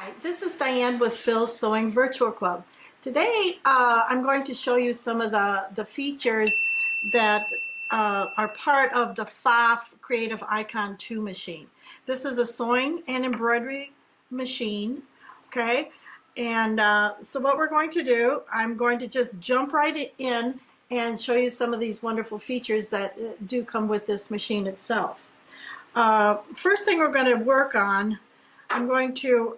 Hi, this is Diane with Phil's Sewing Virtual Club. Today I'm going to show you some of the features that are part of the Pfaff Creative Icon 2 machine. This is a sewing and embroidery machine, okay? And so what we're going to do, I'm going to just jump right in and show you some of these wonderful features that do come with this machine itself. First thing we're going to work on, I'm going to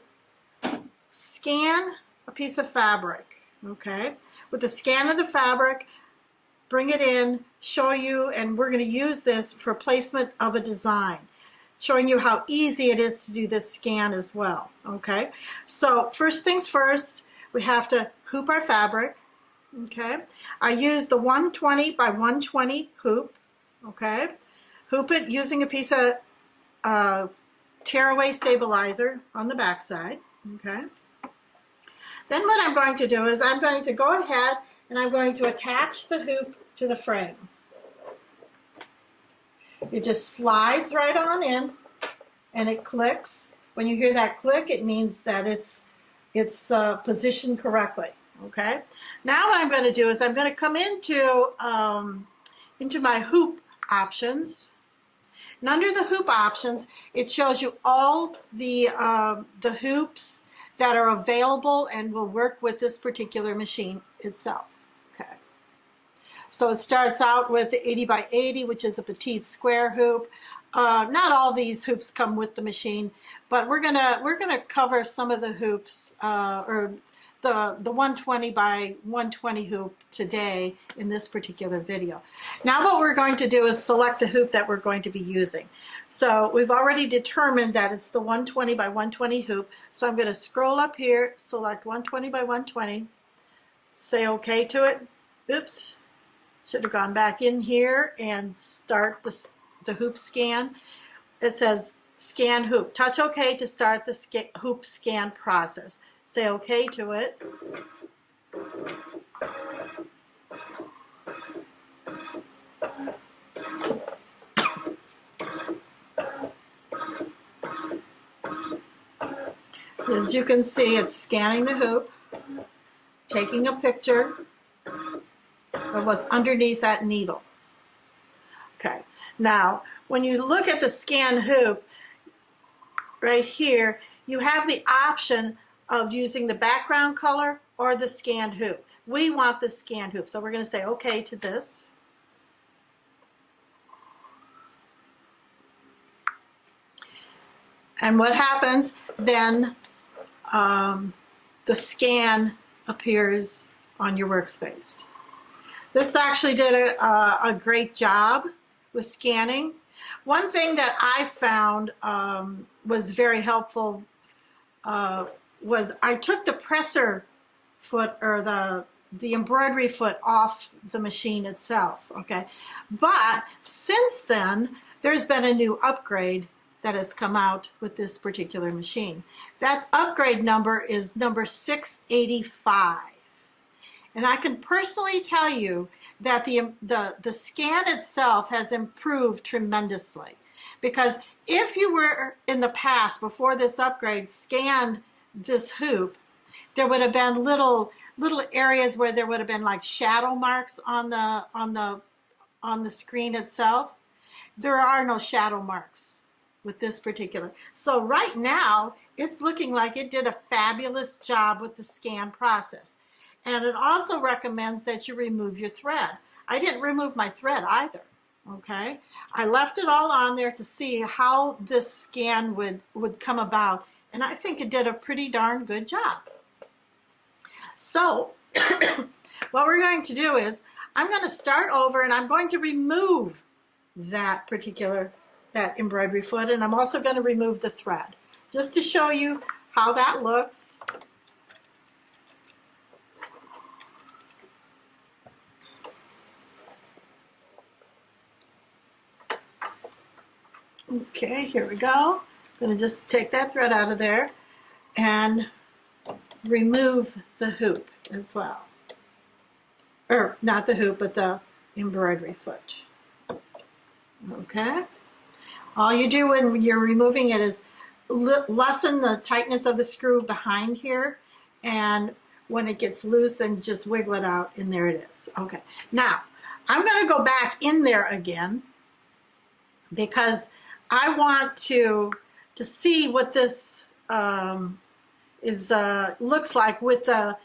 scan a piece of fabric, okay? With the scan of the fabric, bring it in, show you, and we're going to use this for placement of a design, showing you how easy it is to do this scan as well, okay? So first things first, we have to hoop our fabric, okay? I use the 120 by 120 hoop, okay? Hoop it using a piece of tearaway stabilizer on the back side, okay? Then what I'm going to do is I'm going to go ahead and I'm going to attach the hoop to the frame. It just slides right on in and it clicks. When you hear that click, it means that it's positioned correctly, okay? Now what I'm going to do is I'm going to come into my hoop options. And under the hoop options, it shows you all the hoops that are available and will work with this particular machine itself. Okay. So it starts out with the 80 by 80, which is a petite square hoop. Not all these hoops come with the machine, but we're gonna cover some of the hoops or the 120 by 120 hoop today in this particular video. Now what we're going to do is select the hoop that we're going to be using. So we've already determined that it's the 120 by 120 hoop. So I'm going to scroll up here, select 120 by 120, say OK to it. Oops, should have gone back in here and start the hoop scan. It says scan hoop. Touch OK to start the hoop scan process. Say OK to it. As you can see, it's scanning the hoop, taking a picture of what's underneath that needle. Okay, now when you look at the scan hoop, right here, you have the option of using the background color or the scanned hoop. We want the scanned hoop, so we're going to say OK to this. And what happens then, the scan appears on your workspace. This actually did a great job with scanning. One thing that I found was very helpful was I took the presser foot or the embroidery foot off the machine itself, okay? But since then, there's been a new upgrade that has come out with this particular machine. That upgrade number is number 685. And I can personally tell you that the scan itself has improved tremendously. Because if you were in the past, before this upgrade, scanned this hoop, there would have been little areas where there would have been like shadow marks on the screen itself. There are no shadow marks with this particular. So right now, it's looking like it did a fabulous job with the scan process. And it also recommends that you remove your thread. I didn't remove my thread either, okay? I left it all on there to see how this scan would come about, and I think it did a pretty darn good job. So what we're going to do is I'm going to start over and I'm going to remove that embroidery foot, and I'm also going to remove the thread just to show you how that looks. Okay, here we go. I'm going to just take that thread out of there and remove the hoop as well. Or not the hoop, but the embroidery foot. Okay. All you do when you're removing it is lessen the tightness of the screw behind here, and when it gets loose, then just wiggle it out, and there it is. Okay, now I'm going to go back in there again because I want to see what this looks like with the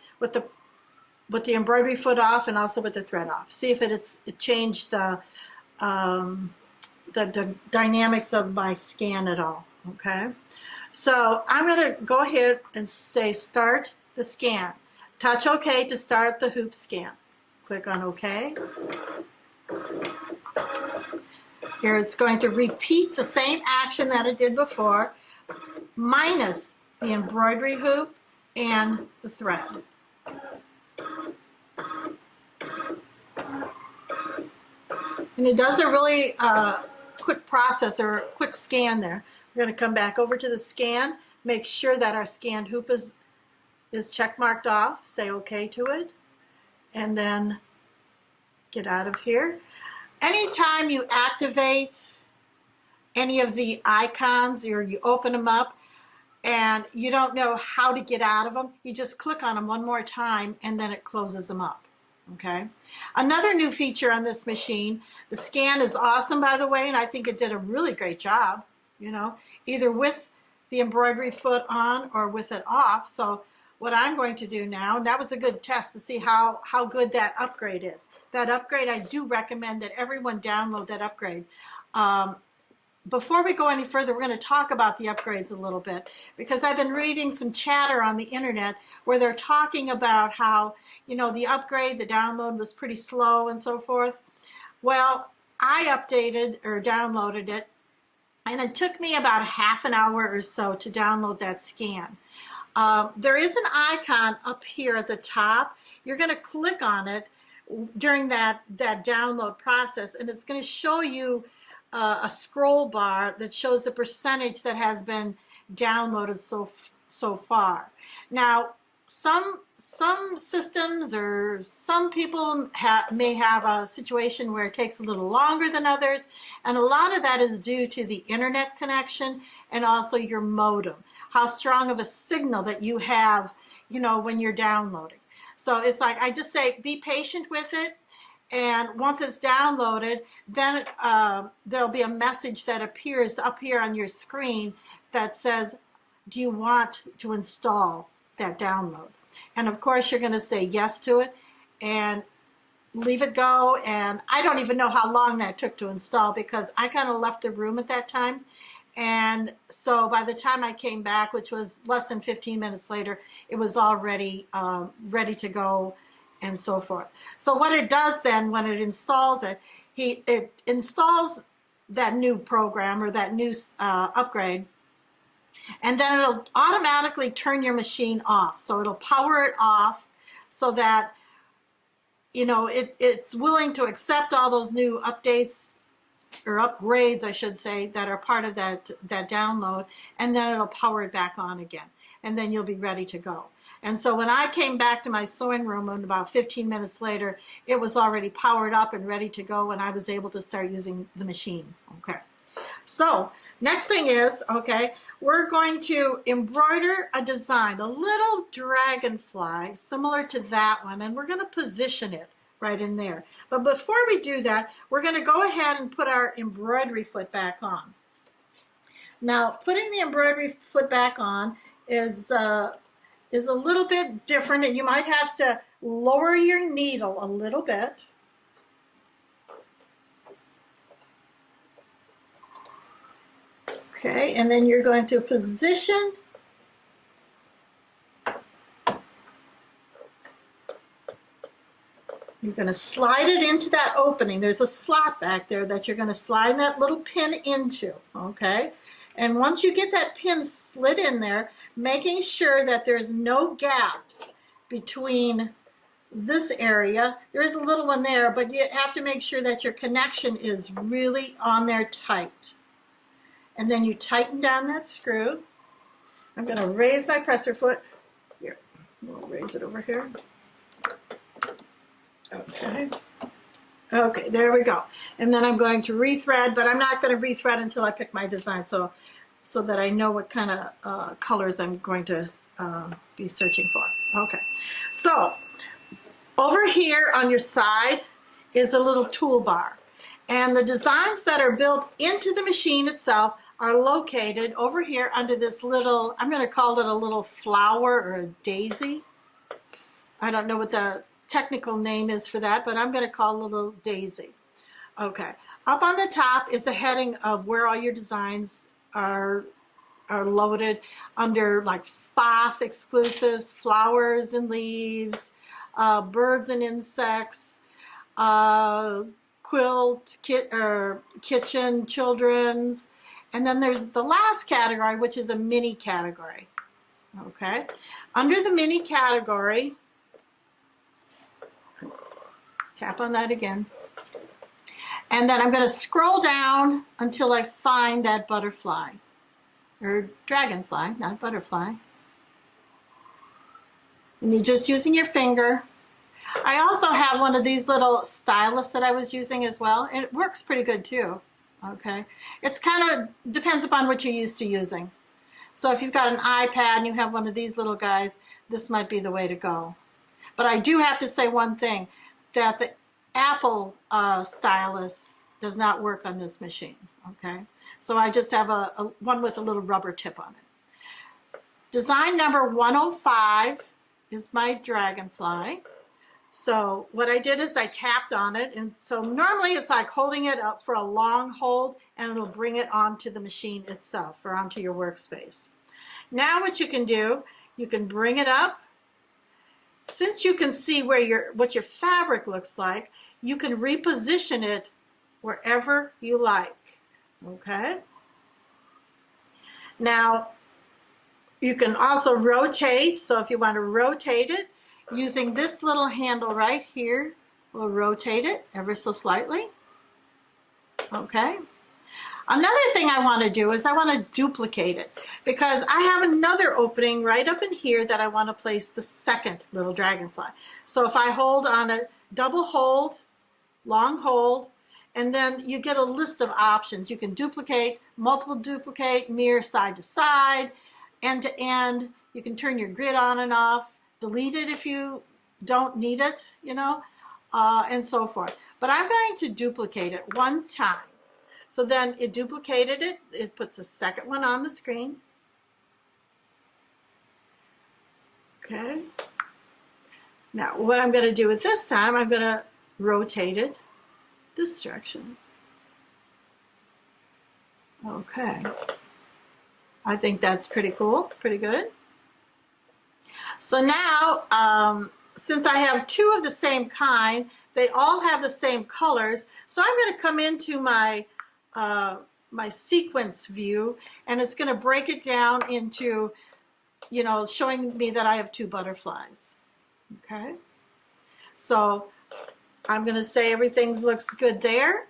embroidery foot off and also with the thread off. See if it changed the dynamics of my scan at all. Okay, so I'm going to go ahead and say start the scan. Touch OK to start the hoop scan. Click on OK. Here it's going to repeat the same action that it did before, minus the embroidery hoop and the thread. And it does a really quick process or quick scan there. We're going to come back over to the scan, make sure that our scanned hoop is check marked off, say OK to it, and then get out of here. Anytime you activate any of the icons or you open them up and you don't know how to get out of them, you just click on them one more time and then it closes them up. Okay. Another new feature on this machine, the scan is awesome, by the way, and I think it did a really great job, you know, either with the embroidery foot on or with it off. So what I'm going to do now, and that was a good test to see how good that upgrade is. That upgrade, I do recommend that everyone download that upgrade. Before we go any further, we're going to talk about the upgrades a little bit, because I've been reading some chatter on the internet where they're talking about how, you know, the upgrade, the download was pretty slow and so forth. Well, I updated or downloaded it, and it took me about half an hour or so to download that scan. There is an icon up here at the top. You're going to click on it during that download process, and it's going to show you a scroll bar that shows the percentage that has been downloaded so far. Now, some systems or some people may have a situation where it takes a little longer than others, and a lot of that is due to the internet connection and also your modem, how strong of a signal that you have, you know, when you're downloading. So it's like, I just say be patient with it, and once it's downloaded, then there'll be a message that appears up here on your screen that says, do you want to install that download? And of course you're going to say yes to it and leave it go. And I don't even know how long that took to install, because I kind of left the room at that time. And so by the time I came back, which was less than 15 minutes later, it was already ready to go and so forth. So what it does then, when it installs it, it installs that new program or that new upgrade, and then it'll automatically turn your machine off. So it'll power it off so that, you know, it's willing to accept all those new updates or upgrades, I should say, that are part of that download, and then it'll power it back on again, and then you'll be ready to go. And so when I came back to my sewing room, and about 15 minutes later, it was already powered up and ready to go, and I was able to start using the machine. Okay. So next thing is, okay, we're going to embroider a design, a little dragonfly similar to that one, and we're going to position it right in there. But before we do that, we're going to go ahead and put our embroidery foot back on. Now, putting the embroidery foot back on is a little bit different, and you might have to lower your needle a little bit. Okay, and then you're going to position you're going to slide it into that opening. There's a slot back there that you're going to slide that little pin into, okay? And once you get that pin slid in there, making sure that there's no gaps between this area. There is a little one there, but you have to make sure that your connection is really on there tight. And then you tighten down that screw. I'm going to raise my presser foot. Here, we'll raise it over here. Okay. Okay, there we go. And then I'm going to rethread, but I'm not going to rethread until I pick my design. So so that I know what kind of colors I'm going to be searching for. Okay, so over here on your side is a little toolbar, and the designs that are built into the machine itself are located over here under this little, I'm going to call it a little flower or a daisy. I don't know what the technical name is for that, but I'm going to call it a little daisy. Okay, up on the top is the heading of where all your designs are loaded under, like Pfaff exclusives, flowers and leaves, birds and insects, quilt, kitchen, children's, and then there's the last category, which is a mini category. Okay, under the mini category, tap on that again, and then I'm going to scroll down until I find that butterfly, or dragonfly, not butterfly. And you're just using your finger. I also have one of these little stylus that I was using as well, and it works pretty good too. Okay, it's kind of depends upon what you're used to using. So if you've got an iPad and you have one of these little guys, this might be the way to go. But I do have to say one thing, that the Apple stylus does not work on this machine. Okay, so I just have a one with a little rubber tip on it. Design number 105 is my dragonfly. So what I did is I tapped on it, and so normally it's like holding it up for a long hold, and it'll bring it onto the machine itself or onto your workspace. Now what you can do, you can bring it up. Since you can see where what your fabric looks like, you can reposition it wherever you like. Okay? Now you can also rotate, so if you want to rotate it, using this little handle right here, we'll rotate it ever so slightly. Okay. Another thing I want to do is I want to duplicate it, because I have another opening right up in here that I want to place the second little dragonfly. So if I hold on a double hold, long hold, and then you get a list of options. You can duplicate, multiple duplicate, mirror side to side, end to end. You can turn your grid on and off, delete it if you don't need it, you know, and so forth. But I'm going to duplicate it one time. So then it duplicated it. It puts a second one on the screen. Okay. Now what I'm going to do with this time, I'm going to rotate it this direction. Okay. I think that's pretty cool, pretty good. So now, since I have two of the same kind, they all have the same colors. So I'm going to come into my my sequence view, and it's going to break it down into, you know, showing me that I have two butterflies. Okay. So I'm going to say everything looks good there.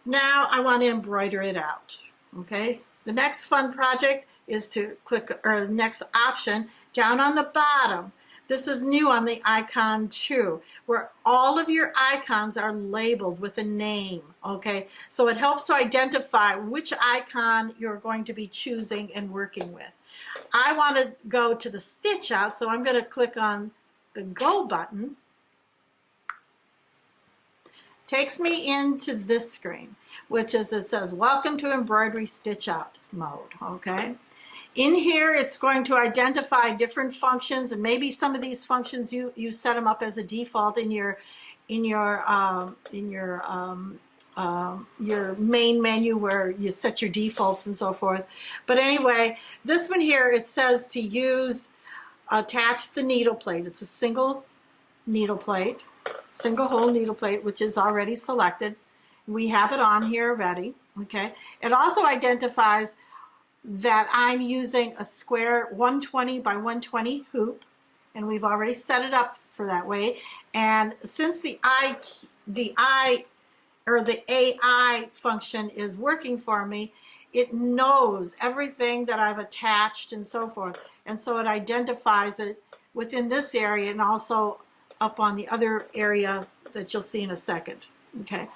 Now I want to embroider it out. Okay. The next fun project is to click, or the next option down on the bottom. This is new on the icon 2, where all of your icons are labeled with a name, okay? So it helps to identify which icon you're going to be choosing and working with. I want to go to the stitch out, so I'm going to click on the Go button. Takes me into this screen, which is, it says, Welcome to Embroidery Stitch Out mode, okay? In here, it's going to identify different functions, and maybe some of these functions you set them up as a default in your main menu where you set your defaults and so forth. But anyway, this one here, it says to attach the needle plate. It's a single needle plate, single hole needle plate, which is already selected. We have it on here already. Okay. It also identifies that I'm using a square 120 by 120 hoop, and we've already set it up for that way. And since the AI function is working for me, it knows everything that I've attached and so forth, and so it identifies it within this area and also up on the other area that you'll see in a second. Okay,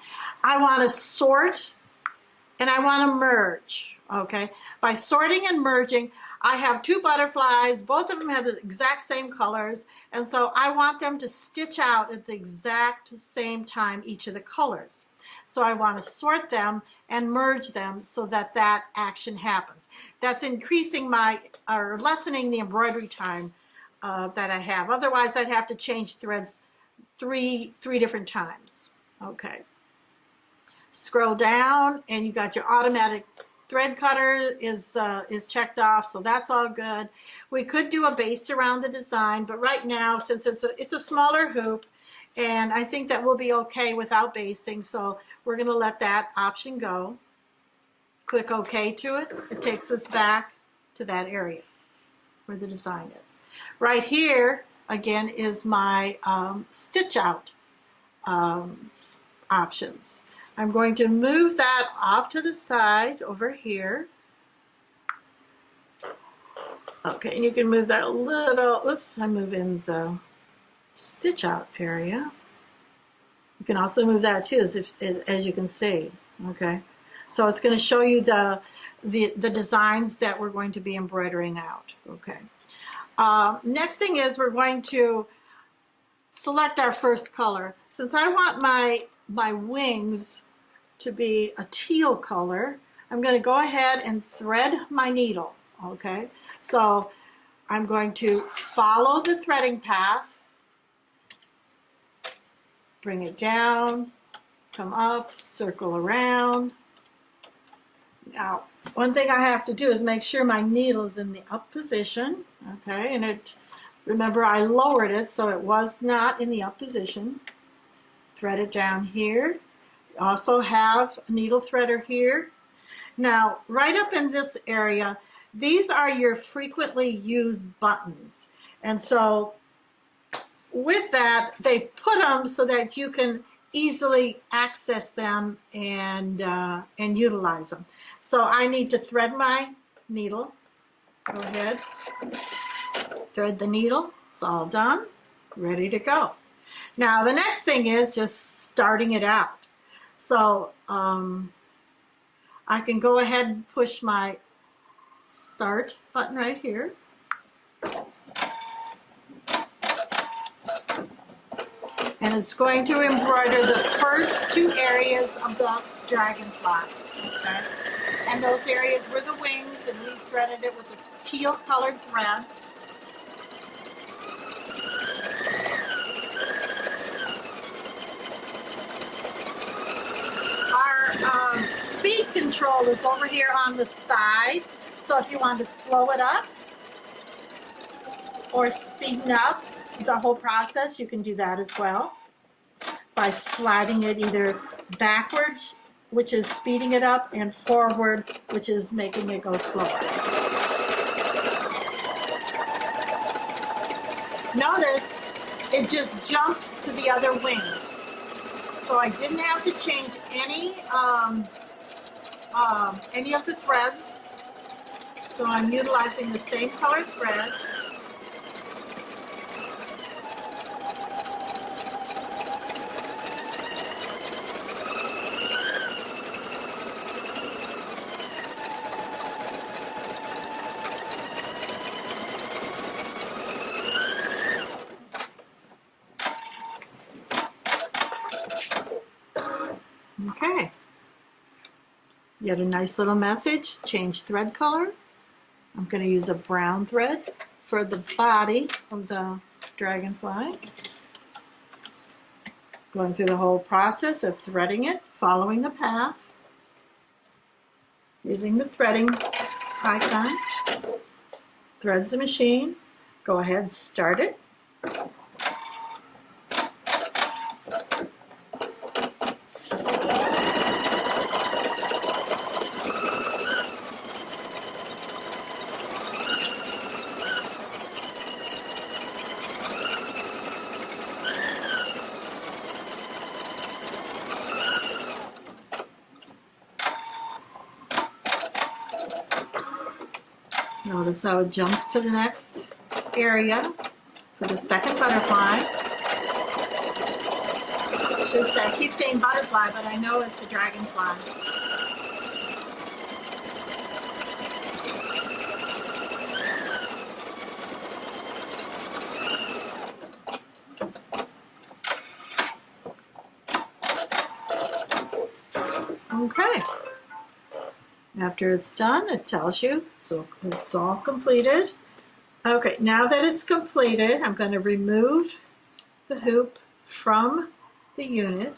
I want to sort and I want to merge. Okay, by sorting and merging, I have two butterflies. Both of them have the exact same colors, and so I want them to stitch out at the exact same time, each of the colors. So I want to sort them and merge them so that that action happens. That's increasing my, or lessening the embroidery time that I have. Otherwise, I'd have to change threads three different times. Okay. Scroll down, and you got your automatic thread cutter is checked off, so that's all good. We could do a base around the design, but right now, since it's a smaller hoop, and I think that will be okay without basing, so we're going to let that option go. Click OK to it. It takes us back to that area where the design is. Right here, again, is my stitch out options. I'm going to move that off to the side over here. Okay, and you can move that a little. Oops, I'm moving the stitch out area. You can also move that too, as you can see. Okay, so it's going to show you the designs that we're going to be embroidering out. Okay. Next thing is we're going to select our first color. Since I want my wings to be a teal color, I'm going to go ahead and thread my needle. Okay, so I'm going to follow the threading path, bring it down, come up, circle around. Now, one thing I have to do is make sure my needle is in the up position. Okay, and remember I lowered it so it was not in the up position. Thread it down here. You also have a needle threader here. Now, right up in this area, these are your frequently used buttons. And so with that, they put them so that you can easily access them and utilize them. So I need to thread my needle. Go ahead, thread the needle. It's all done, ready to go. Now the next thing is just starting it out. So I can go ahead and push my start button right here. And it's going to embroider the first two areas of the dragonfly. Okay? And those areas were the wings, and we threaded it with a teal colored thread. Our speed control is over here on the side, so if you want to slow it up or speeden up the whole process, you can do that as well by sliding it either backwards, which is speeding it up, and forward, which is making it go slower. Notice it just jumped to the other wings. So I didn't have to change any of the threads. So I'm utilizing the same color thread. Okay, you get a nice little message, change thread color. I'm going to use a brown thread for the body of the dragonfly. Going through the whole process of threading it, following the path, using the threading icon, threads the machine, go ahead, start it. Notice how it jumps to the next area for the second butterfly. I should say, I keep saying butterfly, but I know it's a dragonfly. After it's done, it tells you so it's all completed. Okay, now that it's completed, I'm going to remove the hoop from the unit,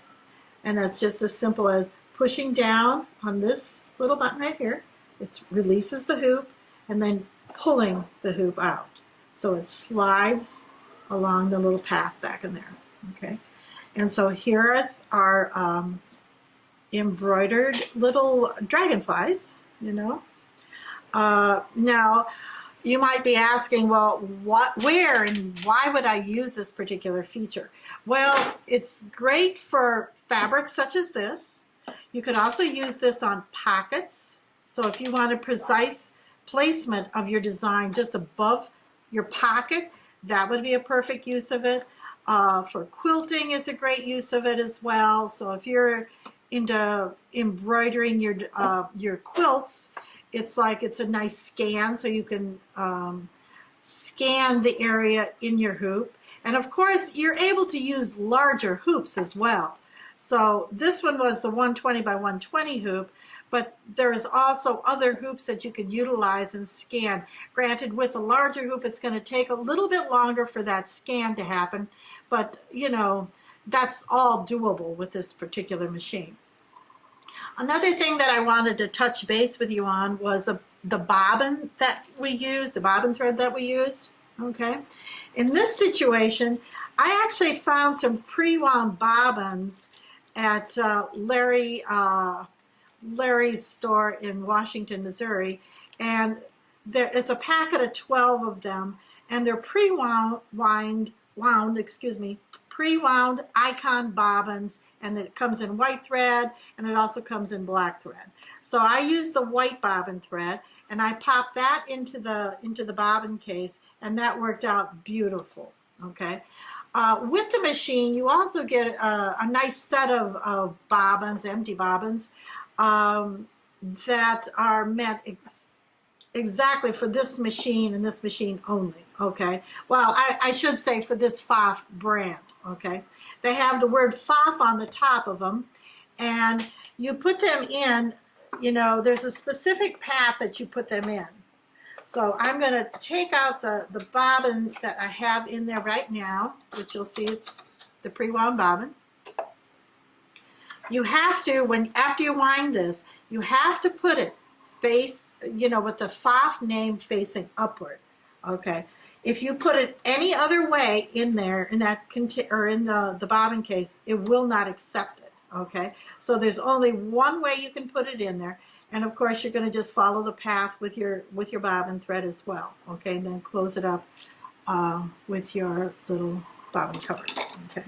and that's just as simple as pushing down on this little button right here. It releases the hoop, and then pulling the hoop out. So it slides along the little path back in there. Okay, and so here is our embroidered little dragonflies, you know. Now, you might be asking, well, where and why would I use this particular feature? Well, it's great for fabrics such as this. You could also use this on pockets. So if you want a precise placement of your design just above your pocket, that would be a perfect use of it. For quilting is a great use of it as well. So if you're into embroidering your quilts, it's a nice scan, so you can scan the area in your hoop. And of course, you're able to use larger hoops as well. So this one was the 120 by 120 hoop, but there's also other hoops that you can utilize and scan. Granted, with a larger hoop, it's going to take a little bit longer for that scan to happen, but you know, that's all doable with this particular machine. Another thing that I wanted to touch base with you on was the bobbin that we used, the bobbin thread that we used. Okay, in this situation, I actually found some pre-wound bobbins at Larry's store in Washington, Missouri, and it's a packet of 12 of them, and they're pre-wound icon bobbins, and it comes in white thread, and it also comes in black thread. So I used the white bobbin thread, and I popped that into the bobbin case, and that worked out beautiful. Okay. With the machine, you also get a nice set of bobbins, empty bobbins, that are meant exactly for this machine and this machine only. Okay. Well, I should say for this Pfaff brand. Okay. They have the word Pfaff on the top of them, and you put them in, you know, there's a specific path that you put them in. So I'm going to take out the bobbin that I have in there right now, which you'll see it's the pre-wound bobbin. You have to, after you wind this, you have to put it face, you know, with the Pfaff name facing upward. Okay. If you put it any other way in there, in that or in the bobbin case, it will not accept it. Okay. So there's only one way you can put it in there. And of course, you're going to just follow the path with your bobbin thread as well. Okay, and then close it up with your little bobbin cover. Okay.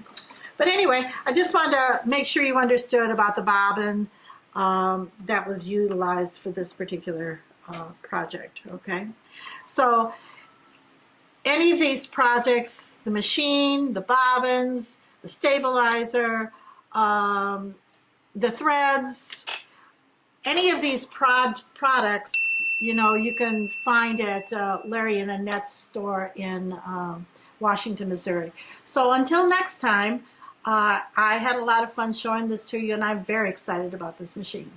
But anyway, I just wanted to make sure you understood about the bobbin that was utilized for this particular project. Okay. So any of these projects, the machine, the bobbins, the stabilizer, the threads, any of these products, you know, you can find at Larry and Annette's store in Washington, Missouri. So until next time, I had a lot of fun showing this to you, and I'm very excited about this machine.